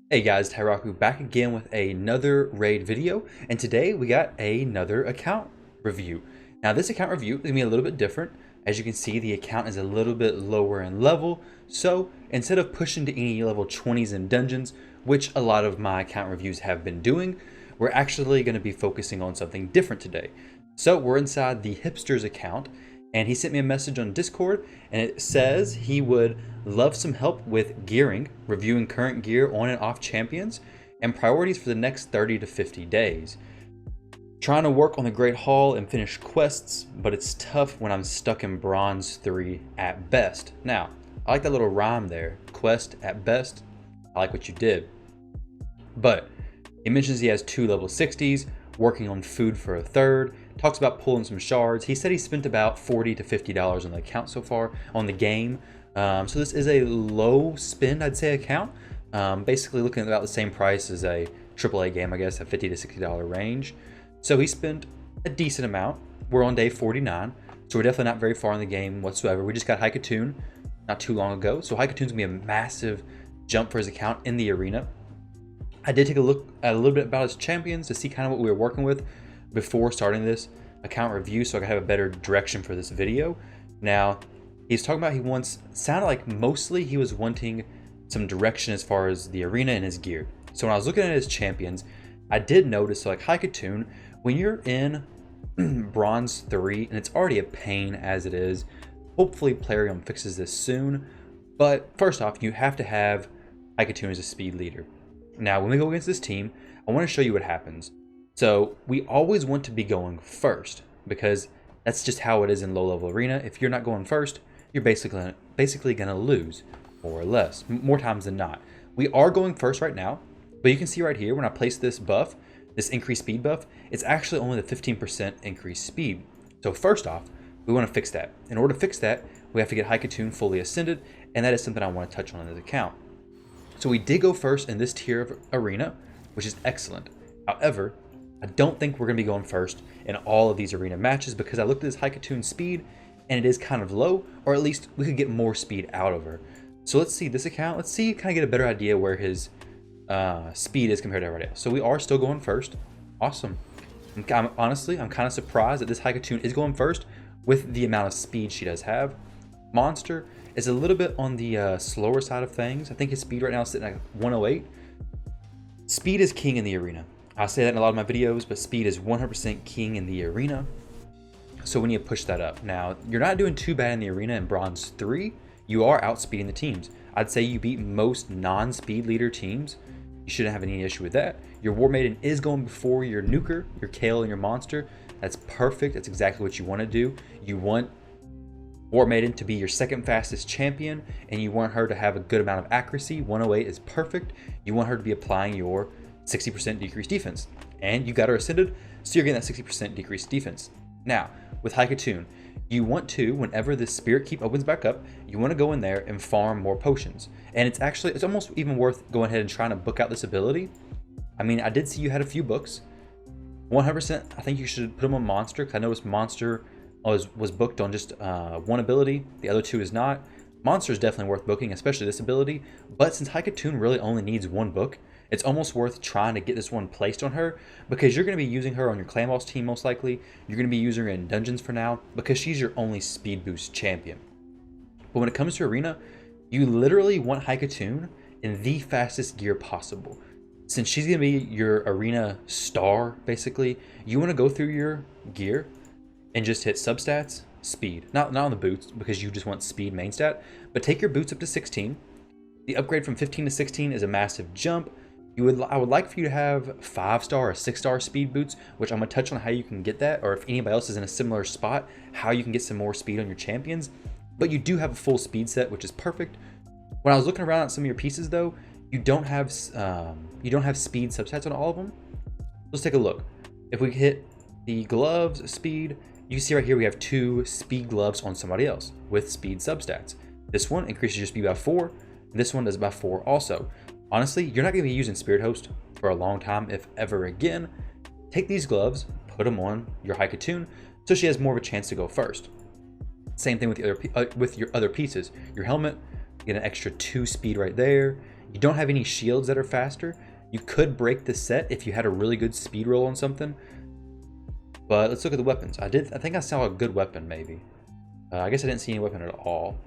Hey guys, Tyraku back again with another raid video, and today we got another account review. Now this account review is going to be a little bit different. As you can see, the account is a little bit lower in level, so instead of pushing to any level 20s in dungeons, which a lot of my account reviews have been doing, we're actually going to be focusing on something different today. So we're inside the Hipster's account, and he sent me a message on Discord, and it says he would love some help with gearing, reviewing current gear on and off champions, and priorities for the next 30 to 50 days. Trying to work on the Great Hall and finish quests, but it's tough when I'm stuck in Bronze 3 at best. Now, I like that little rhyme there, quest at best. I like what you did. But he mentions he has 2 level 60s, working on food for a third, talks about pulling some shards. He said he spent about $40 to $50 on the account so far on the game. So this is a low spend, I'd say, account. Basically looking at about the same price as a AAA game, I guess, a $50 to $60 range. So he spent a decent amount. We're on day 49, so we're definitely not very far in the game whatsoever. We just got Haikatoon not too long ago, so Haikatoon's gonna be a massive jump for his account in the arena. I did take a look at a little bit about his champions to see kind of what we were working with before starting this account review, so I could have a better direction for this video. Now, he's talking about sounded like mostly he was wanting some direction as far as the arena and his gear. So when I was looking at his champions, I did notice, so like Haikatoon, when you're in Bronze 3, and it's already a pain as it is, hopefully Plarium fixes this soon, but first off, you have to have Haikatoon as a speed leader. Now, when we go against this team, I want to show you what happens. So we always want to be going first, because that's just how it is in low-level arena. If you're not going first, you're basically going to lose, more or less, more times than not. We are going first right now, but you can see right here, when I place this buff, this increased speed buff, it's actually only the 15% increased speed. So first off, we want to fix that. In order to fix that, we have to get Haikatoon fully ascended, and that is something I want to touch on in this account. So we did go first in this tier of arena, which is excellent. However, I don't think we're going to be going first in all of these arena matches, because I looked at this Haikatoon speed and it is kind of low, or at least we could get more speed out of her. So let's see this account. Let's see, kind of get a better idea where his speed is compared to everybody else. So we are still going first. Awesome. Honestly, I'm kind of surprised that this Haikatoon is going first with the amount of speed she does have. Monster is a little bit on the slower side of things. I think his speed right now is sitting at 108. Speed is king in the arena. I say that in a lot of my videos, but speed is 100% king in the arena. So we need to push that up. Now, you're not doing too bad in the arena in Bronze 3. You are outspeeding the teams. I'd say you beat most non-speed leader teams. You shouldn't have any issue with that. Your War Maiden is going before your Nuker, your Kale, and your Monster. That's perfect. That's exactly what you want to do. You want War Maiden to be your second fastest champion, and you want her to have a good amount of accuracy. 108 is perfect. You want her to be applying your 60% decreased defense, and you got her ascended, so you're getting that 60% decreased defense. Now, with Haikatoon, you want to, whenever the Spirit Keep opens back up, you want to go in there and farm more potions. And it's almost even worth going ahead and trying to book out this ability. I mean, I did see you had a few books. 100%, I think you should put them on Monster, because I noticed Monster was booked on just one ability. The other two is not. Monster is definitely worth booking, especially this ability. But since Haikatoon really only needs one book, it's almost worth trying to get this one placed on her, because you're going to be using her on your Clan Boss team most likely. You're going to be using her in dungeons for now, because she's your only speed boost champion. But when it comes to arena, you literally want Haikatoon in the fastest gear possible. Since she's going to be your arena star, basically, you want to go through your gear and just hit substats, speed. Not on the boots, because you just want speed main stat, but take your boots up to 16. The upgrade from 15 to 16 is a massive jump. I would like for you to have 5-star or 6-star speed boots, which I'm going to touch on how you can get that, or if anybody else is in a similar spot, how you can get some more speed on your champions. But you do have a full speed set, which is perfect. When I was looking around at some of your pieces, though, you don't have speed subsets on all of them. Let's take a look. If we hit the gloves speed, you can see right here we have 2 speed gloves on somebody else with speed substats. This one increases your speed by 4, and this one does by 4 also. Honestly, you're not going to be using Spirit Host for a long time, if ever again. Take these gloves, put them on your Haikatoon, so she has more of a chance to go first. Same thing with your other pieces. Your helmet, you get an extra 2 speed right there. You don't have any shields that are faster. You could break the set if you had a really good speed roll on something. But let's look at the weapons. I think I saw a good weapon, maybe. I guess I didn't see any weapon at all.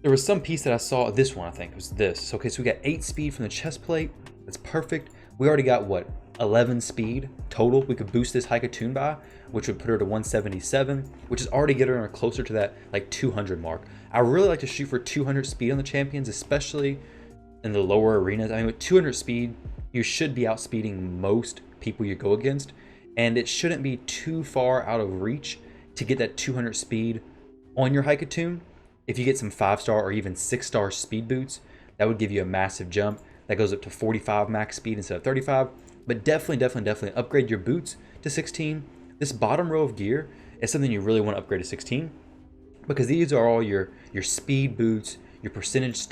There was some piece that I saw, this one I think, it was this. Okay, so we got 8 speed from the chest plate. That's perfect. We already got, what, 11 speed total we could boost this Haikatoon by, which would put her to 177, which is already getting her closer to that, like, 200 mark. I really like to shoot for 200 speed on the champions, especially in the lower arenas. I mean, with 200 speed, you should be outspeeding most people you go against, and it shouldn't be too far out of reach to get that 200 speed on your Haikatoon. If you get some 5-star or even 6-star speed boots, that would give you a massive jump. That goes up to 45 max speed instead of 35. But definitely upgrade your boots to 16. This bottom row of gear is something you really want to upgrade to 16, because these are all your speed boots, your percentage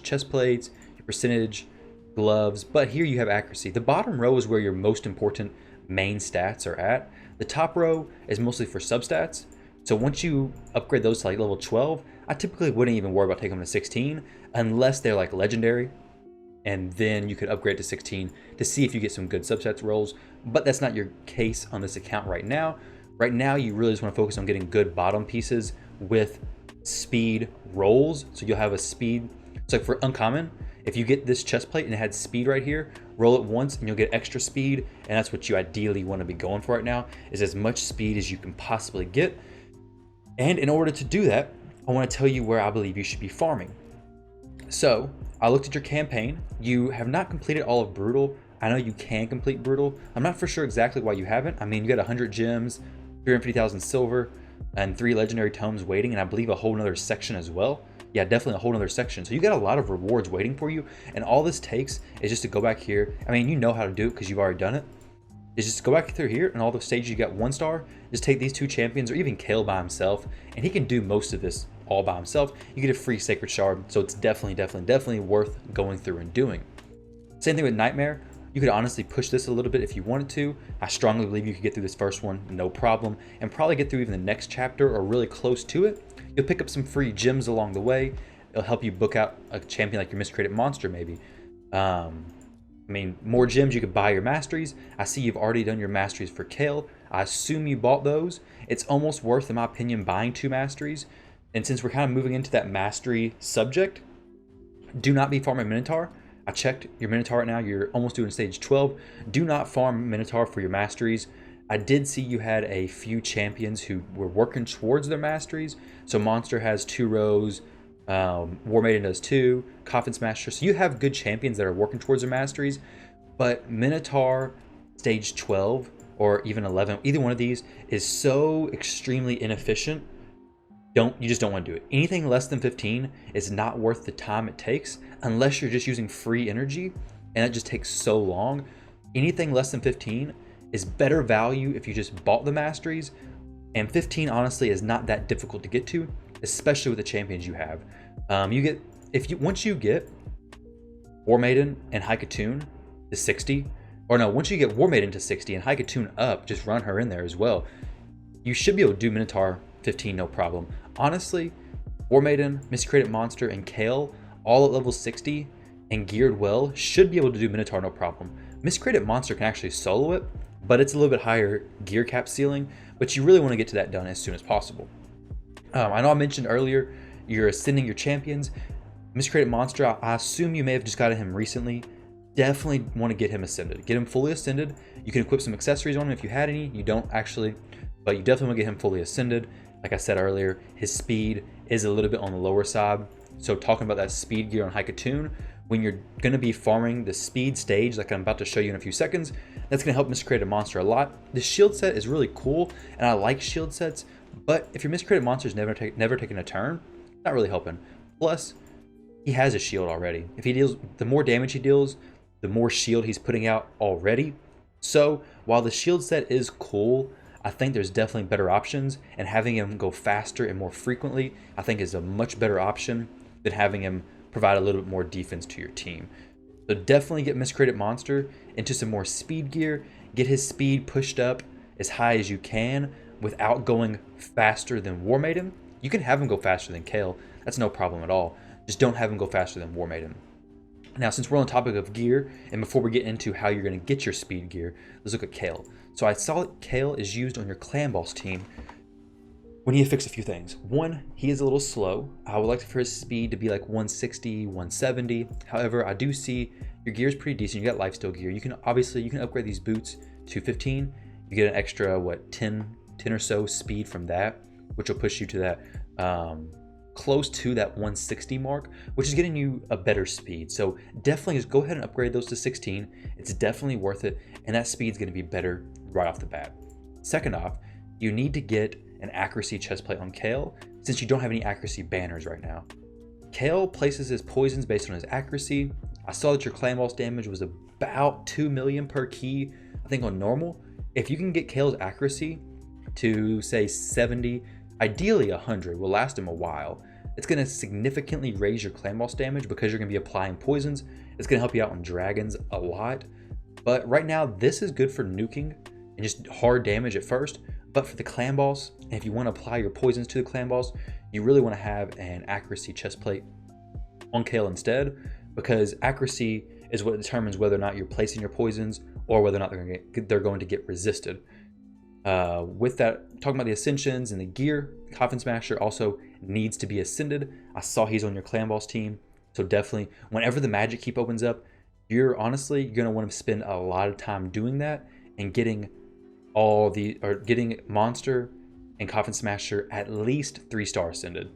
chest plates, your percentage gloves. But here you have accuracy. The bottom row is where your most important main stats are at. The top row is mostly for substats. So once you upgrade those to like level 12, I typically wouldn't even worry about taking them to 16 unless they're like legendary. And then you could upgrade to 16 to see if you get some good substats rolls. But that's not your case on this account right now. Right now, you really just want to focus on getting good bottom pieces with speed rolls. So you'll have a speed. So like for uncommon, if you get this chest plate and it had speed right here, roll it once and you'll get extra speed. And that's what you ideally want to be going for right now, is as much speed as you can possibly get. And in order to do that, I want to tell you where I believe you should be farming. So I looked at your campaign. You have not completed all of Brutal. I know you can complete Brutal. I'm not for sure exactly why you haven't. I mean, you got 100 gems, 350,000 silver, and 3 legendary tomes waiting, and I believe a whole nother section as well. Yeah, definitely a whole nother section. So you got a lot of rewards waiting for you, and all this takes is just to go back here. I mean, you know how to do it because you've already done it. Is just go back through here, and all the stages you got 1 star, just take these 2 champions, or even Kale by himself, and he can do most of this all by himself. You get a free Sacred Shard, so it's definitely worth going through and doing. Same thing with Nightmare. You could honestly push this a little bit if you wanted to. I strongly believe you could get through this first one, no problem, and probably get through even the next chapter or really close to it. You'll pick up some free gems along the way. It'll help you book out a champion like your Miscreated Monster, maybe. I mean, more gems, you could buy your masteries. I see you've already done your masteries for Kale. I assume you bought those. It's almost worth, in my opinion, buying 2 masteries. And since we're kind of moving into that mastery subject, do not be farming Minotaur. I checked your Minotaur right now. You're almost doing stage 12. Do not farm Minotaur for your masteries. I did see you had a few champions who were working towards their masteries. So Monster has 2 rows. War Maiden does 2, Coffin Smasher. So you have good champions that are working towards their masteries, but Minotaur stage 12 or even 11, either one of these is so extremely inefficient. You just don't want to do it. Anything less than 15 is not worth the time it takes unless you're just using free energy, and that just takes so long. Anything less than 15 is better value if you just bought the masteries, and 15 honestly is not that difficult to get to, especially with the champions you have. Once you get War Maiden and Haikatoon to 60, or no, once you get War Maiden to 60 and Haikatoon up, just run her in there as well. You should be able to do Minotaur 15 no problem. Honestly, War Maiden, Miscreated Monster, and Kale, all at level 60 and geared well, should be able to do Minotaur no problem. Miscreated Monster can actually solo it, but it's a little bit higher gear cap ceiling, but you really want to get to that done as soon as possible. I know I mentioned earlier you're ascending your champions. Miscreated Monster, I assume you may have just gotten him recently. Definitely want to get him ascended. Get him fully ascended. You can equip some accessories on him if you had any. You don't actually, but you definitely want to get him fully ascended. Like I said earlier, his speed is a little bit on the lower side. So talking about that speed gear on Haikatoon, when you're going to be farming the speed stage, like I'm about to show you in a few seconds, that's going to help Miscreated Monster a lot. The shield set is really cool, and I like shield sets, but if your Miscreated Monster is never taking a turn, not really helping. Plus, he has a shield already. If he deals, the more damage he deals, the more shield he's putting out already. So while the shield set is cool, I think there's definitely better options, and having him go faster and more frequently, I think is a much better option than having him provide a little bit more defense to your team. So definitely get Miscreated Monster into some more speed gear, get his speed pushed up as high as you can without going faster than War Maiden. You can have him go faster than Kale, that's no problem at all. Just don't have him go faster than War Maiden. Now, since we're on the topic of gear, and before we get into how you're going to get your speed gear, let's look at Kale. So I saw that Kale is used on your clan boss team. We need to fix a few things. One, he is a little slow. I would like for his speed to be like 160, 170. However, I do see your gear is pretty decent. You got lifesteal gear. You can upgrade these boots to 15. You get an extra, 10 or so speed from that, which will push you to that close to that 160 mark, which is getting you a better speed. So definitely just go ahead and upgrade those to 16. It's definitely worth it, and that speed is going to be better right off the bat. Second off, you need to get an accuracy chest plate on Kale, since you don't have any accuracy banners right now. Kale places his poisons based on his accuracy. I saw that your clan boss damage was about 2 million per key, I think on normal. If you can get Kale's accuracy to say 70, ideally 100, will last him a while. It's going to significantly raise your clan boss damage because you're going to be applying poisons. It's going to help you out on dragons a lot. But right now, this is good for nuking and just hard damage at first. But for the clan boss, and if you want to apply your poisons to the clan boss, you really want to have an accuracy chest plate on Kale instead, because accuracy is what determines whether or not you're placing your poisons or whether or not they're going to get resisted. With that, talking about the ascensions and the gear, Coffin Smasher also needs to be ascended. I saw he's on your clan boss team, so definitely whenever the magic keep opens up, you're going to want to spend a lot of time doing that and getting getting Monster and Coffin Smasher at least 3-star ascended.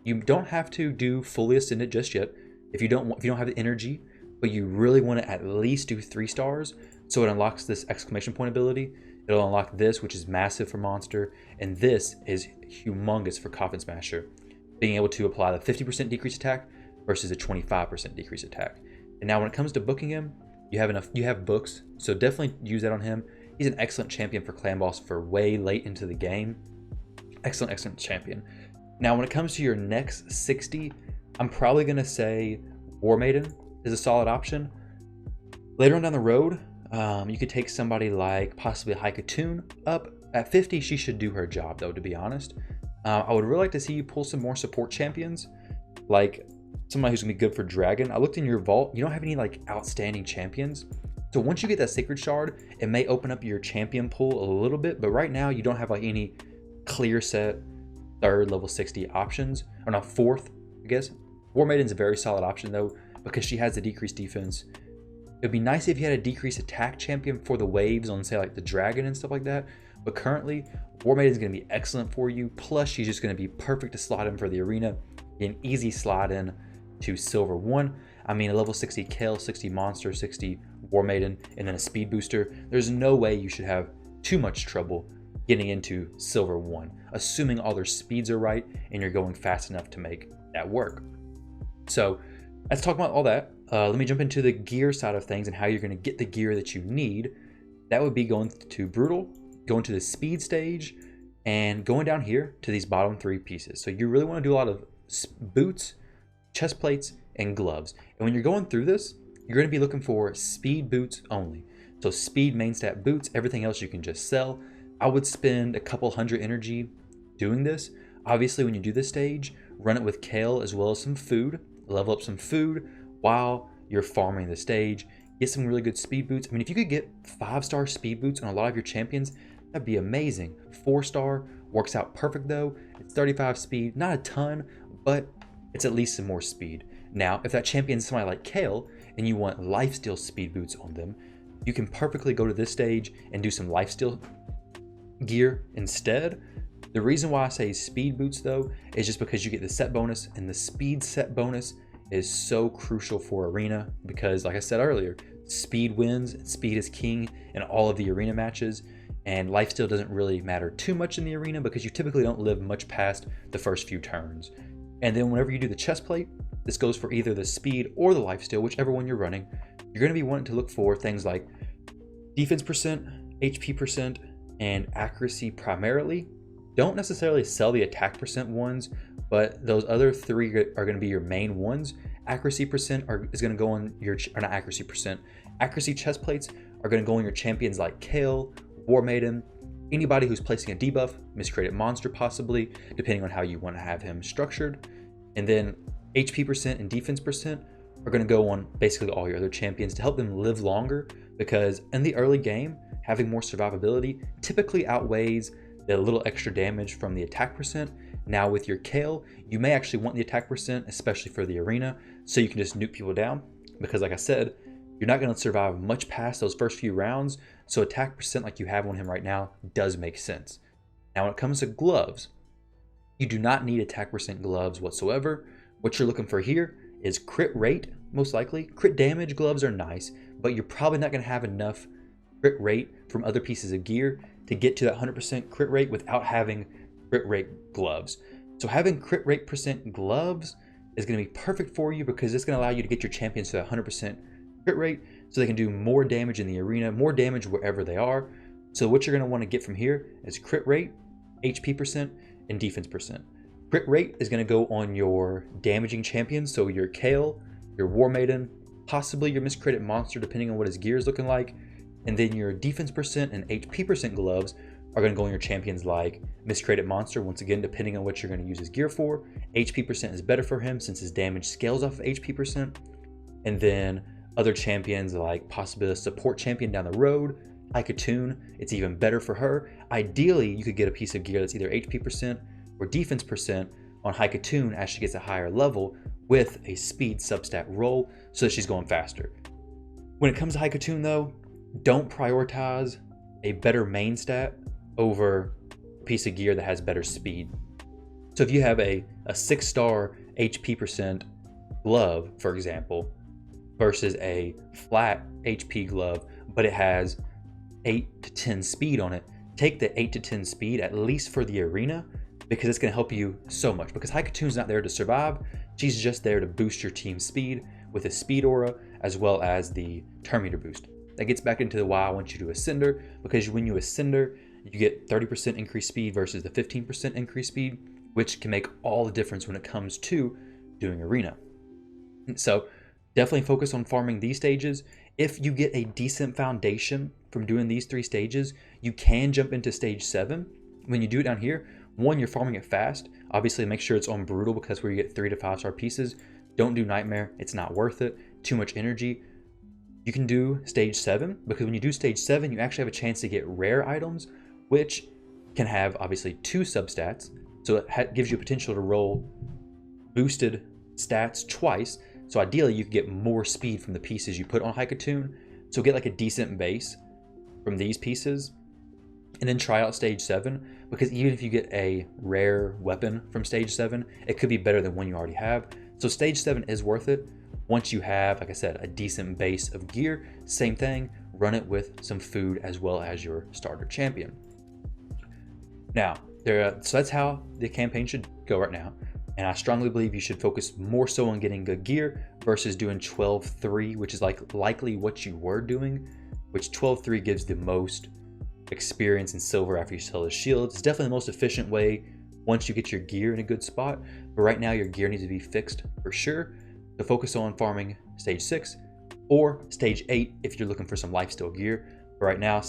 You don't have to do fully ascended just yet if you don't have the energy, but you really want to at least do 3 stars, so it unlocks this exclamation point ability. It'll unlock this, which is massive for Monster, and this is humongous for Coffin Smasher, being able to apply the 50% decrease attack versus a 25% decrease attack. And now when it comes to booking him, you have books, so definitely use that on him. He's an excellent champion for clan boss for way late into the game. Excellent champion. Now when it comes to your next 60, I'm probably going to say War Maiden is a solid option. Later on down the road, you could take somebody like possibly Haikatoon up. At 50, she should do her job though, to be honest. I would really like to see you pull some more support champions, like somebody who's gonna be good for Dragon. I looked in your vault, you don't have any like outstanding champions. So once you get that Sacred Shard, it may open up your champion pool a little bit, but right now you don't have like any clear set third level 60 options, or not fourth, I guess. War Maiden's a very solid option though, because she has the decreased defense. It'd be nice if you had a decreased attack champion for the waves on say like the Dragon and stuff like that, but currently War Maiden's gonna be excellent for you, plus she's just gonna be perfect to slot in for the arena, an easy slot in to Silver 1. I mean, a level 60 Kale, 60 Monster, 60 War Maiden, and then a speed booster. There's no way you should have too much trouble getting into Silver 1, assuming all their speeds are right and you're going fast enough to make that work. So let's talk about all that. Let me jump into the gear side of things and how you're going to get the gear that you need. That would be going to Brutal, going to the speed stage, and going down here to these bottom 3 pieces. So you really want to do a lot of boots, chest plates, and gloves. And when you're going through this, you're going to be looking for speed boots only. So speed main stat boots, everything else you can just sell. I would spend a couple hundred energy doing this. Obviously, when you do this stage, run it with Kale as well as some food. Level up some food while you're farming the stage. Get some really good speed boots. I mean, if you could get 5-star speed boots on a lot of your champions, that'd be amazing. 4-star works out perfect though. It's 35 speed, not a ton, but it's at least some more speed. Now, if that champion is somebody like Kale and you want lifesteal speed boots on them, you can perfectly go to this stage and do some lifesteal gear instead. The reason why I say speed boots though is just because you get the set bonus, and the speed set bonus is so crucial for arena because, like I said earlier, speed wins, speed is king in all of the arena matches, and lifesteal doesn't really matter too much in the arena because you typically don't live much past the first few turns. And then whenever you do the chest plate, this goes for either the speed or the lifesteal, whichever one you're running. You're going to be wanting to look for things like defense percent, HP percent, and accuracy primarily. Don't necessarily sell the attack percent ones, but those other 3 are going to be your main ones. Accuracy percent is going to go on your, or not accuracy percent, accuracy chest plates are going to go on your champions like Kale, War Maiden, anybody who's placing a debuff, miscreated monster possibly, depending on how you want to have him structured. And then HP percent and defense percent are going to go on basically all your other champions to help them live longer, because in the early game, having more survivability typically outweighs the little extra damage from the attack percent. Now with your Kale, you may actually want the attack percent, especially for the arena, so you can just nuke people down, because like I said, you're not going to survive much past those first few rounds, so attack percent like you have on him right now does make sense. Now when it comes to gloves, you do not need attack percent gloves whatsoever. What you're looking for here is crit rate, most likely. Crit damage gloves are nice, but you're probably not going to have enough crit rate from other pieces of gear to get to that 100% crit rate without having crit rate gloves. So having crit rate percent gloves is going to be perfect for you, because it's going to allow you to get your champions to that 100% crit rate so they can do more damage in the arena, more damage wherever they are. So what you're going to want to get from here is crit rate, HP percent, and defense percent. Crit rate is going to go on your damaging champions, so your Kale, your War Maiden, possibly your miscredit monster depending on what his gear is looking like, and then your defense percent and HP percent gloves are going to go on your champions like miscredit monster, once again depending on what you're going to use his gear for. HP percent is better for him since his damage scales off of HP percent. And then other champions like possibly a support champion down the road, Icatoon, it's even better for her. Ideally, you could get a piece of gear that's either HP percent or defense percent on Icatoon as she gets a higher level with a speed substat roll so that she's going faster. When it comes to Icatoon though, don't prioritize a better main stat over a piece of gear that has better speed. So if you have a 6-star HP percent glove, for example, versus a flat HP glove, but it has 8 to 10 speed on it, take the 8 to 10 speed, at least for the arena, because it's going to help you so much. Because Icatoon's not there to survive, she's just there to boost your team's speed with a speed aura, as well as the turn meter boost. That gets back into why I want you to ascend her, because when you ascend her, you get 30% increased speed versus the 15% increased speed, which can make all the difference when it comes to doing arena. So definitely focus on farming these stages. If you get a decent foundation from doing these 3 stages, you can jump into stage 7. When you do it down here, one, you're farming it fast. Obviously make sure it's on brutal, because that's where you get 3 to 5-star pieces. Don't do nightmare, it's not worth it. Too much energy. You can do stage 7, because when you do stage 7, you actually have a chance to get rare items, which can have obviously 2 substats. So it gives you potential to roll boosted stats twice. So ideally you could get more speed from the pieces you put on Icatoon. So get like a decent base from these pieces, and then try out stage 7, because even if you get a rare weapon from stage 7, it could be better than one you already have. So stage 7 is worth it once you have, like I said, a decent base of gear. Same thing, run it with some food as well as your starter champion. Now, so that's how the campaign should go right now. And I strongly believe you should focus more so on getting good gear versus doing 12-3, which is likely what you were doing, which 12-3 gives the most experience in silver after you sell the shields. It's definitely the most efficient way once you get your gear in a good spot. But right now your gear needs to be fixed for sure. So focus on farming stage 6 or stage 8 if you're looking for some lifesteal gear. But right now,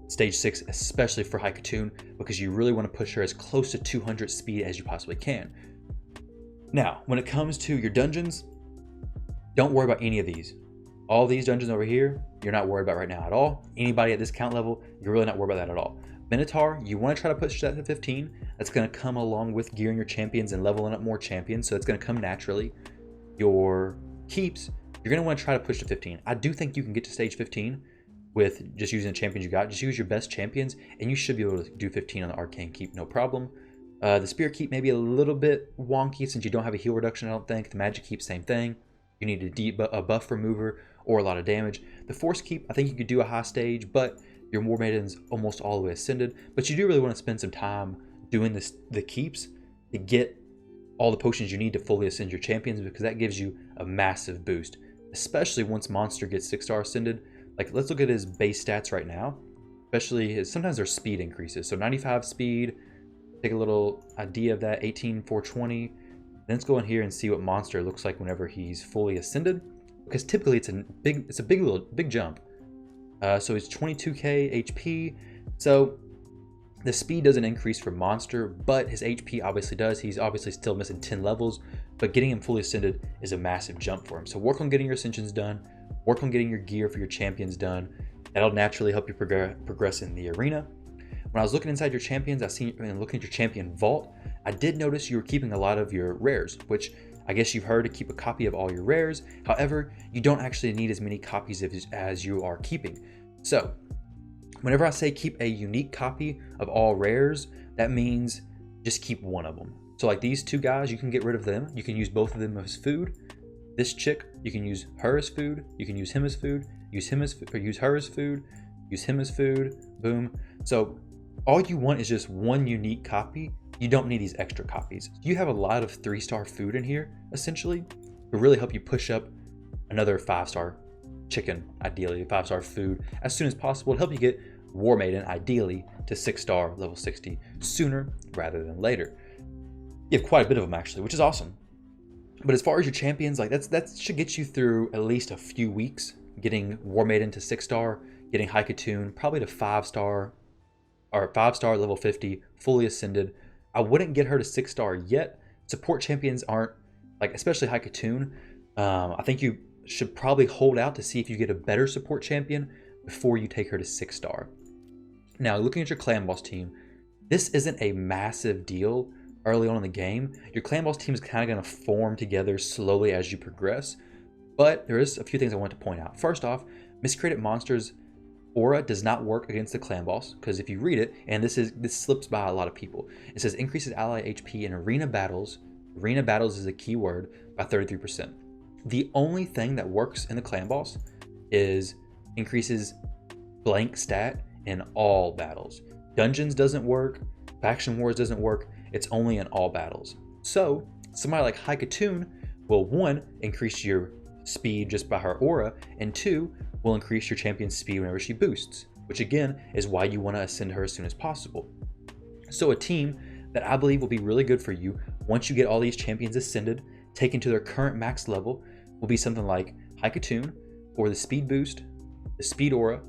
stage 6, especially for Icatoon, because you really want to push her as close to 200 speed as you possibly can. Now, when it comes to your dungeons, don't worry about any of these. All these dungeons over here, you're not worried about right now at all. Anybody at this count level, you're really not worried about that at all. Minotaur, you want to try to push that to 15. That's going to come along with gearing your champions and leveling up more champions, so it's going to come naturally. Your keeps, you're going to want to try to push to 15. I do think you can get to stage 15 with just using the champions you got. Just use your best champions, and you should be able to do 15 on the arcane keep, no problem. The spear keep may be a little bit wonky since you don't have a heal reduction, I don't think. The magic keep, same thing. You need a buff remover or a lot of damage. The force keep, I think you could do a high stage, but your War Maiden's almost all the way ascended. But you do really want to spend some time doing the keeps to get all the potions you need to fully ascend your champions, because that gives you a massive boost, especially once Monster gets 6-star ascended. Like, let's look at his base stats right now, especially sometimes their speed increases. So 95 speed, take a little idea of that, 18,420. Then let's go in here and see what Monster looks like whenever he's fully ascended, because typically it's a big jump. So it's 22k HP. So the speed doesn't increase for Monster, but his HP obviously does. He's obviously still missing 10 levels, but getting him fully ascended is a massive jump for him. So work on getting your ascensions done, work on getting your gear for your champions done. That'll naturally help you progress in the arena. When I was looking inside your champions, looking at your champion vault, I did notice you were keeping a lot of your rares, which I guess you've heard to keep a copy of all your rares. However, you don't actually need as many copies as you are keeping. So whenever I say keep a unique copy of all rares, that means just keep one of them. So like these two guys, you can get rid of them. You can use both of them as food. This chick, you can use her as food. You can use him as food. Use her as food. Use him as food. Boom. So all you want is just one unique copy. You don't need these extra copies. You have a lot of 3-star food in here, essentially, to really help you push up another 5-star chicken, ideally, 5-star food, as soon as possible to help you get War Maiden, ideally, to 6-star level 60 sooner rather than later. You have quite a bit of them, actually, which is awesome. But as far as your champions, like that should get you through at least a few weeks, getting War Maiden to 6-star, getting Haikatoon probably to 5-star, or 5-star level 50, fully ascended. I wouldn't get her to 6-star yet. Support champions aren't, like, especially Haikatoon. I think you should probably hold out to see if you get a better support champion before you take her to 6-star. Now, looking at your clan boss team, this isn't a massive deal early on in the game. Your clan boss team is kind of going to form together slowly as you progress, but there is a few things I want to point out. First off, Miscreated Monster's aura does not work against the clan boss, because if you read it, and this slips by a lot of people, it says increases ally HP in arena battles. Arena battles is a key word, by 33%. The only thing that works in the clan boss is increases blank stat in all battles. Dungeons doesn't work, faction wars doesn't work, it's only in all battles. So somebody like Haikatoon will, 1, increase your speed just by her aura, and 2, will increase your champion's speed whenever she boosts, which again is why you want to ascend her as soon as possible. So a team that I believe will be really good for you once you get all these champions ascended, taken to their current max level, will be something like Haikatoon for the speed boost, the speed aura,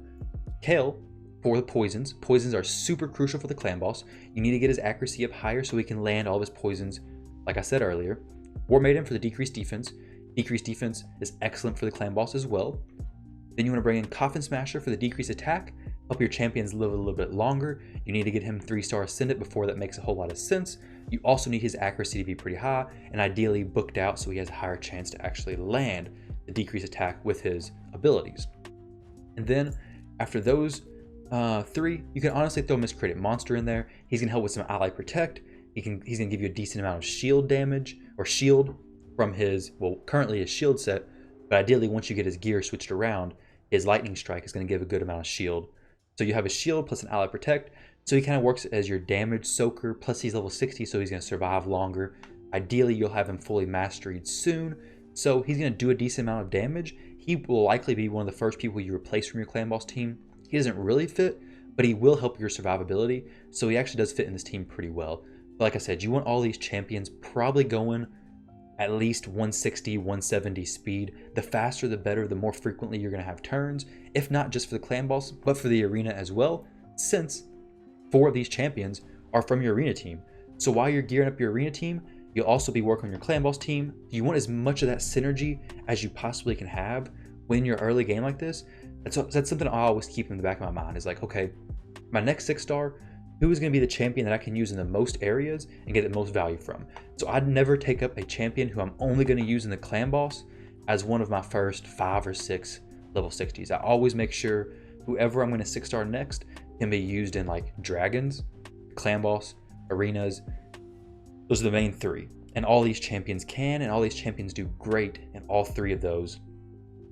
Kale for the poisons. Poisons are super crucial for the clan boss. You need to get his accuracy up higher so he can land all of his poisons, like I said earlier. War Maiden for the decreased defense. Decreased defense is excellent for the clan boss as well. Then you want to bring in Coffin Smasher for the decreased attack, help your champions live a little bit longer. You need to get him 3-star ascendant before that makes a whole lot of sense. You also need his accuracy to be pretty high and ideally booked out so he has a higher chance to actually land the decreased attack with his abilities. And then after those 3, you can honestly throw Miscreated Monster in there. He's going to help with some ally protect. He's going to give you a decent amount of shield damage, or shield from his, well, currently his shield set, but ideally once you get his gear switched around, his lightning strike is going to give a good amount of shield. So you have a shield plus an ally protect, so he kind of works as your damage soaker, plus he's level 60, so he's going to survive longer. Ideally you'll have him fully masteried soon, so he's going to do a decent amount of damage. He will likely be one of the first people you replace from your clan boss team. He doesn't really fit, but he will help your survivability, so he actually does fit in this team pretty well. But like I said, you want all these champions probably going at least 160, 170 speed. The faster the better, the more frequently you're going to have turns, if not just for the clan boss, but for the arena as well, since 4 of these champions are from your arena team. So while you're gearing up your arena team, you'll also be working on your clan boss team. You want as much of that synergy as you possibly can have when you're early game like this. That's something I always keep in the back of my mind, is like, okay, my next 6-star, who is going to be the champion that I can use in the most areas and get the most value from? So I'd never take up a champion who I'm only going to use in the clan boss as one of my first 5 or 6 level 60s. I always make sure whoever I'm going to 6-star next can be used in like dragons, clan boss, arenas. Those are the main 3. And all these champions can, and all these champions do great in all 3 of those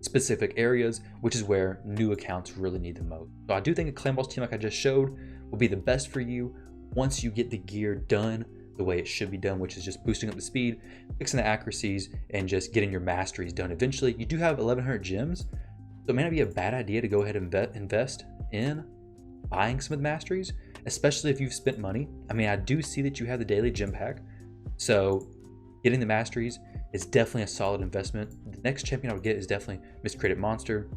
specific areas, which is where new accounts really need the most. So I do think a clan boss team like I just showed will be the best for you once you get the gear done the way it should be done, which is just boosting up the speed, fixing the accuracies, and just getting your masteries done. Eventually, you do have 1100 gems, so it may not be a bad idea to go ahead and invest in buying some of the masteries, especially if you've spent money. I mean, I do see that you have the daily gem pack, so getting the masteries is definitely a solid investment. The next champion I would get is definitely Miscreated Monster.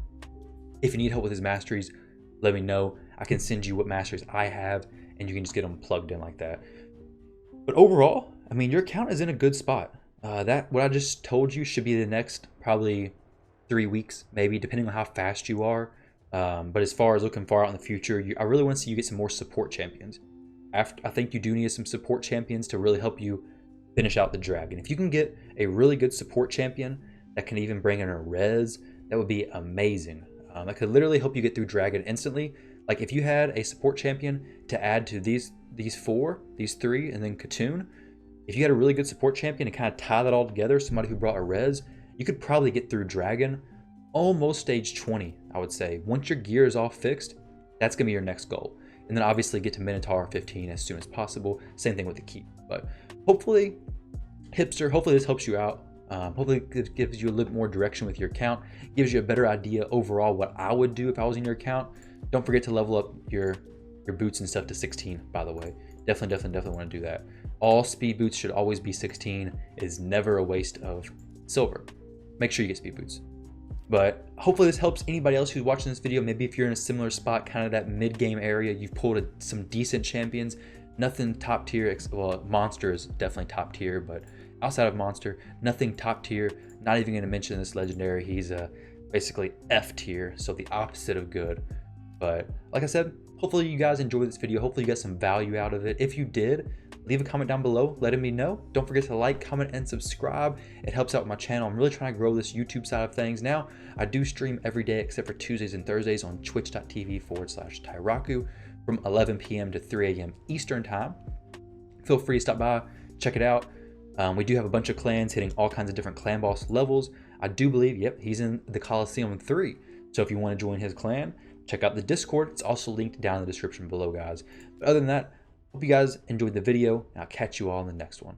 If you need help with his masteries, let me know. I can send you what masteries I have, and you can just get them plugged in like that. But overall, I mean, your account is in a good spot. That what I just told you should be the next probably 3 weeks, maybe, depending on how fast you are. But as far as looking far out in the future, I really want to see you get some more support champions. I think you do need some support champions to really help you finish out the dragon. If you can get a really good support champion that can even bring in a res, that would be amazing. That could literally help you get through dragon instantly. Like if you had a support champion to add to these three, and then Katoon, if you had a really good support champion and kind of tie that all together, somebody who brought a res, you could probably get through dragon almost stage 20, I would say. Once your gear is all fixed, that's gonna be your next goal. And then obviously get to Minotaur 15 as soon as possible. Same thing with the keep. But hopefully, hopefully this helps you out. Hopefully it gives you a little more direction with your account, gives you a better idea overall what I would do if I was in your account. Don't forget to level up your boots and stuff to 16, by the way. Definitely want to do that. All speed boots should always be 16. It is never a waste of silver. Make sure you get speed boots. But hopefully this helps anybody else who's watching this video. Maybe if you're in a similar spot, kind of that mid-game area, you've pulled some decent champions. Nothing top tier. Well, Monster is definitely top tier, but outside of Monster, nothing top tier. Not even going to mention this legendary. He's basically F tier, so the opposite of good. But like I said, hopefully you guys enjoyed this video. Hopefully you got some value out of it. If you did, leave a comment down below letting me know. Don't forget to like, comment, and subscribe. It helps out my channel. I'm really trying to grow this YouTube side of things. Now, I do stream every day except for Tuesdays and Thursdays on twitch.tv/Tyraku from 11 p.m. to 3 a.m. Eastern time. Feel free to stop by, check it out. We do have a bunch of clans hitting all kinds of different clan boss levels. I do believe, yep, he's in the Coliseum 3. So if you want to join his clan, check out the Discord. It's also linked down in the description below, guys. But other than that, hope you guys enjoyed the video, and I'll catch you all in the next one.